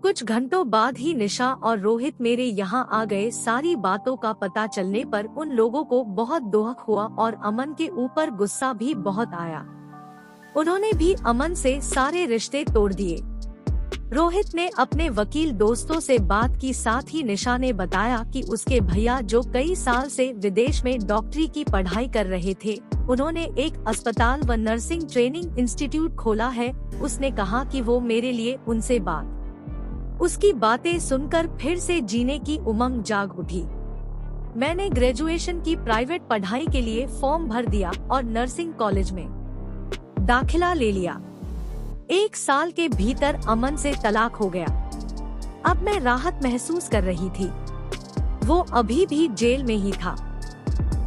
कुछ घंटों बाद ही निशा और रोहित मेरे यहाँ आ गए। सारी बातों का पता चलने पर उन लोगों को बहुत दुख हुआ और अमन के ऊपर गुस्सा भी बहुत आया। उन्होंने भी अमन से सारे रिश्ते तोड़ दिए। रोहित ने अपने वकील दोस्तों से बात की, साथ ही निशा ने बताया कि उसके भैया जो कई साल से विदेश में डॉक्टरी की पढ़ाई कर रहे थे, उन्होंने एक अस्पताल व नर्सिंग ट्रेनिंग इंस्टीट्यूट खोला है। उसने कहा कि वो मेरे लिए उनसे बात। उसकी बातें सुनकर फिर से जीने की उमंग जाग उठी। मैंने ग्रेजुएशन की प्राइवेट पढ़ाई के लिए फॉर्म भर दिया और नर्सिंग कॉलेज में दाखिला ले लिया। 1 साल के भीतर अमन से तलाक हो गया। अब मैं राहत महसूस कर रही थी। वो अभी भी जेल में ही था।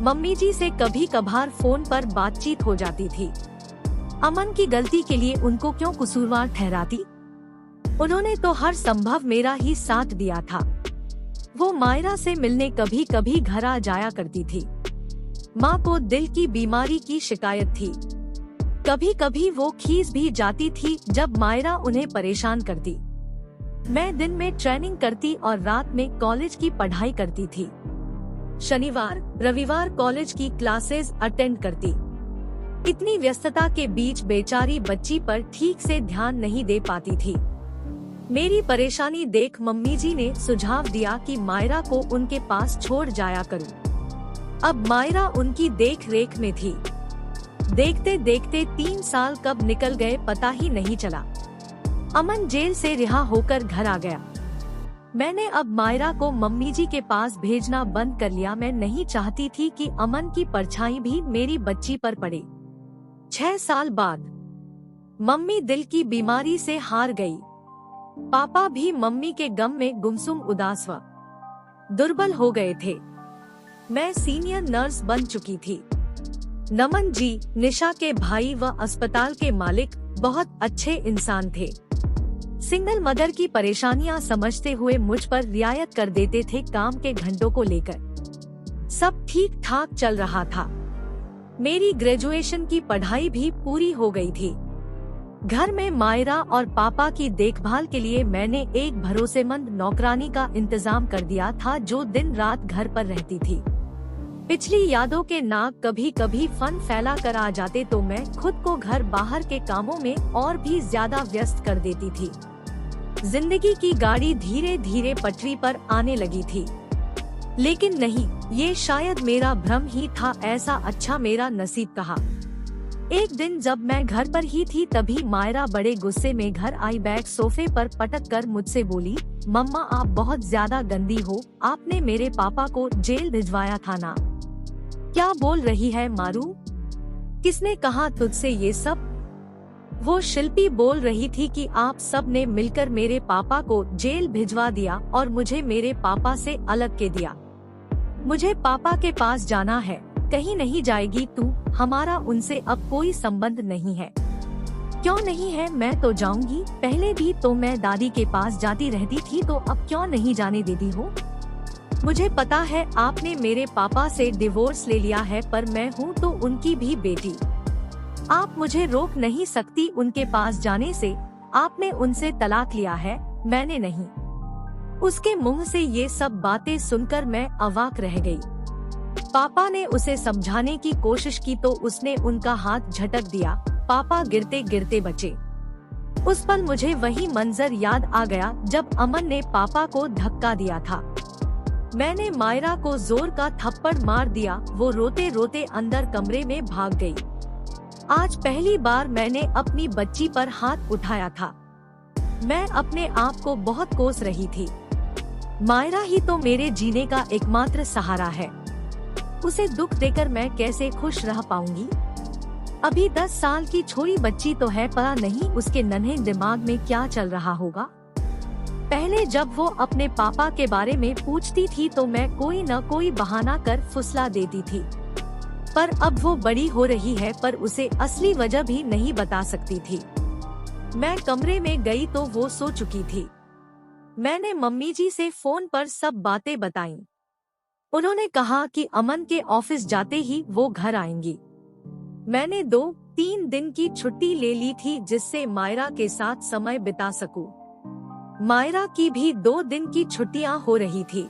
मम्मी जी से कभी कभार फोन पर बातचीत हो जाती थी। अमन की गलती के लिए उनको क्यों कसूरवार ठहराती? उन्होंने तो हर संभव मेरा ही साथ दिया था। वो मायरा से मिलने कभी कभी घर आ जाया करती थी। माँ को दिल की बीमारी की शिकायत थी। कभी कभी वो खीस भी जाती थी जब मायरा उन्हें परेशान करती। मैं दिन में ट्रेनिंग करती और रात में कॉलेज की पढ़ाई करती थी। शनिवार रविवार कॉलेज की क्लासेस अटेंड करती। इतनी व्यस्तता के बीच बेचारी बच्ची पर ठीक से ध्यान नहीं दे पाती थी। मेरी परेशानी देख मम्मी जी ने सुझाव दिया कि मायरा को उनके पास छोड़ जाया करूं। अब मायरा उनकी देख रेख में थी। देखते देखते 3 साल कब निकल गए पता ही नहीं चला। अमन जेल से रिहा होकर घर आ गया। मैंने अब मायरा को मम्मी जी के पास भेजना बंद कर लिया। मैं नहीं चाहती थी कि अमन की परछाई भी मेरी बच्ची पर पड़े। 6 साल बाद मम्मी दिल की बीमारी से हार गई। पापा भी मम्मी के गम में गुमसुम उदास व दुर्बल हो गए थे। मैं सीनियर नर्स बन चुकी थी। नमन जी, निशा के भाई व अस्पताल के मालिक, बहुत अच्छे इंसान थे। सिंगल मदर की परेशानियां समझते हुए मुझ पर रियायत कर देते थे। काम के घंटों को लेकर सब ठीक ठाक चल रहा था। मेरी ग्रेजुएशन की पढ़ाई भी पूरी हो गई थी। घर में मायरा और पापा की देखभाल के लिए मैंने एक भरोसेमंद नौकरानी का इंतजाम कर दिया था जो दिन रात घर पर रहती थी। पिछली यादों के नाग कभी कभी फन फैला कर आ जाते तो मैं खुद को घर बाहर के कामों में और भी ज्यादा व्यस्त कर देती थी। जिंदगी की गाड़ी धीरे धीरे पटरी पर आने लगी थी। लेकिन नहीं, ये शायद मेरा भ्रम ही था। ऐसा अच्छा मेरा नसीब कहा। एक दिन जब मैं घर पर ही थी तभी मायरा बड़े गुस्से में घर आई। बैग सोफे पर पटक कर मुझसे बोली, मम्मा आप बहुत ज्यादा गंदी हो। आपने मेरे पापा को जेल भिजवाया था ना? क्या बोल रही है मारू? किसने कहा तुझसे ये सब? वो शिल्पी बोल रही थी कि आप सब ने मिलकर मेरे पापा को जेल भिजवा दिया और मुझे मेरे पापा से अलग के दिया। मुझे पापा के पास जाना है। कहीं नहीं जाएगी तू। हमारा उनसे अब कोई संबंध नहीं है। क्यों नहीं है? मैं तो जाऊंगी। पहले भी तो मैं दादी के पास जाती रहती थी, तो अब क्यों नहीं जाने देती हो? मुझे पता है आपने मेरे पापा से डिवोर्स ले लिया है, पर मैं हूँ तो उनकी भी बेटी। आप मुझे रोक नहीं सकती उनके पास जाने से। आपने उनसे तलाक लिया है, मैंने नहीं। उसके मुंह से ये सब बातें सुनकर मैं अवाक रह गई। पापा ने उसे समझाने की कोशिश की तो उसने उनका हाथ झटक दिया। पापा गिरते गिरते बचे। उस पल मुझे वही मंजर याद आ गया जब अमन ने पापा को धक्का दिया था। मैंने मायरा को जोर का थप्पड़ मार दिया। वो रोते रोते अंदर कमरे में भाग गई। आज पहली बार मैंने अपनी बच्ची पर हाथ उठाया था। मैं अपने आप को बहुत कोस रही थी। मायरा ही तो मेरे जीने का एकमात्र सहारा है। उसे दुख देकर मैं कैसे खुश रह पाऊंगी? अभी 10 साल की छोटी बच्ची तो है, पता नहीं उसके नन्हे दिमाग में क्या चल रहा होगा। पहले जब वो अपने पापा के बारे में पूछती थी तो मैं कोई न कोई बहाना कर फुसला देती थी, पर अब वो बड़ी हो रही है पर उसे असली वजह भी नहीं बता सकती थी। मैं कमरे में गई तो वो सो चुकी थी। मैंने मम्मी जी से फोन पर सब बातें बताईं। उन्होंने कहा कि अमन के ऑफिस जाते ही वो घर आएंगी। मैंने 2-3 दिन की छुट्टी ले ली थी जिससे मायरा के साथ समय बिता सकूं। मायरा की भी 2 दिन की छुट्टियां हो रही थी।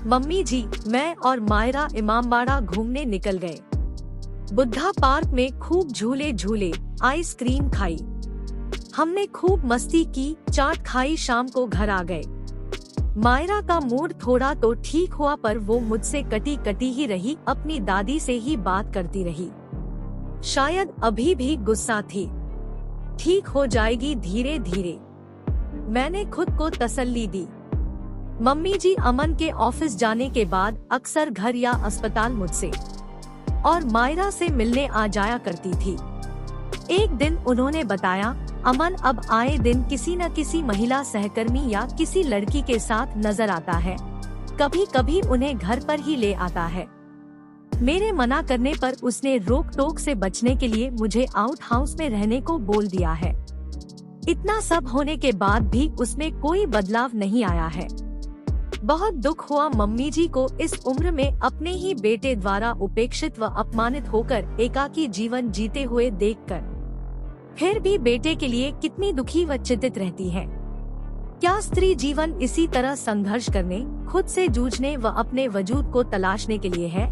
मम्मी जी, मैं और मायरा इमामबाड़ा घूमने निकल गए। बुद्धा पार्क में खूब झूले झूले, आइसक्रीम खाई। हमने खूब मस्ती की, चाट खाई, शाम को घर आ गए। मायरा का मूड थोड़ा तो ठीक हुआ, पर वो मुझसे कटी कटी ही रही, अपनी दादी से ही बात करती रही। शायद अभी भी गुस्सा थी। ठीक हो जाएगी धीरे धीरे, मैंने खुद को तसल्ली दी। मम्मी जी अमन के ऑफिस जाने के बाद अक्सर घर या अस्पताल मुझसे और मायरा से मिलने आ जाया करती थी। एक दिन उन्होंने बताया, अमन अब आए दिन किसी न किसी महिला सहकर्मी या किसी लड़की के साथ नजर आता है। कभी कभी उन्हें घर पर ही ले आता है। मेरे मना करने पर उसने रोक टोक से बचने के लिए मुझे आउट हाउस में रहने को बोल दिया है। इतना सब होने के बाद भी उसमें कोई बदलाव नहीं आया है। बहुत दुख हुआ मम्मी जी को इस उम्र में अपने ही बेटे द्वारा उपेक्षित व अपमानित होकर एकाकी जीवन जीते हुए देखकर। फिर भी बेटे के लिए कितनी दुखी व चिंतित रहती है। क्या स्त्री जीवन इसी तरह संघर्ष करने, खुद से जूझने व अपने वजूद को तलाशने के लिए है?